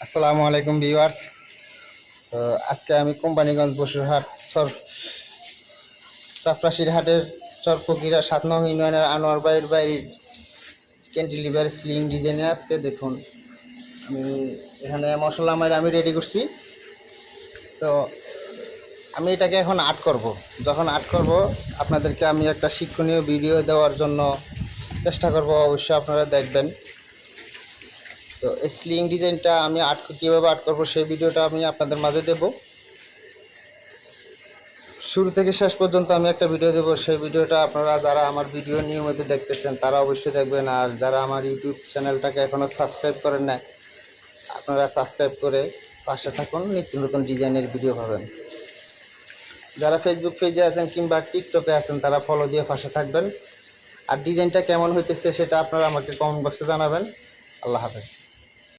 আসসালামু আলাইকুম ভিউয়ার্স। তো আজকে আমি কোম্পানিগঞ্জ বসুরহাট চাপরাশির হাটের চরপকিরা 7 নং ইউনিয়নের আনোয়ার ভাইয়ের বাড়ির ক্যান্টিলিভার স্লিং ডিজাইনে আজকে দেখুন আমি এখানে মশলা আমি রেডি করছি। তো আমি এটাকে এখন আর্ট করব। যখন আর্ট করব আপনাদেরকে আমি একটা শিক্ষণীয় ভিডিও দেওয়ার জন্য চেষ্টা করব, অবশ্যই আপনারা দেখবেন। তো এই স্লিং ডিজাইনটা আমি কীভাবে আর্ট করবো সেই ভিডিওটা আমি আপনাদের মাঝে দেব। শুরু থেকে শেষ পর্যন্ত আমি একটা ভিডিও দেবো, সেই ভিডিওটা আপনারা যারা আমার ভিডিও নিয়মিত দেখতেছেন তারা অবশ্যই দেখবেন। আর যারা আমার ইউটিউব চ্যানেলটাকে এখনও সাবস্ক্রাইব করেন না, আপনারা সাবস্ক্রাইব করে পাশে থাকুন, নিত্য নতুন ডিজাইনের ভিডিও পাবেন। যারা ফেসবুক পেজে আছেন কিংবা টিকটকে আছেন তারা ফলো দিয়ে পাশে থাকবেন। আর ডিজাইনটা কেমন হইতেছে সেটা আপনারা আমাকে কমেন্ট বক্সে জানাবেন। আল্লাহ হাফেজ।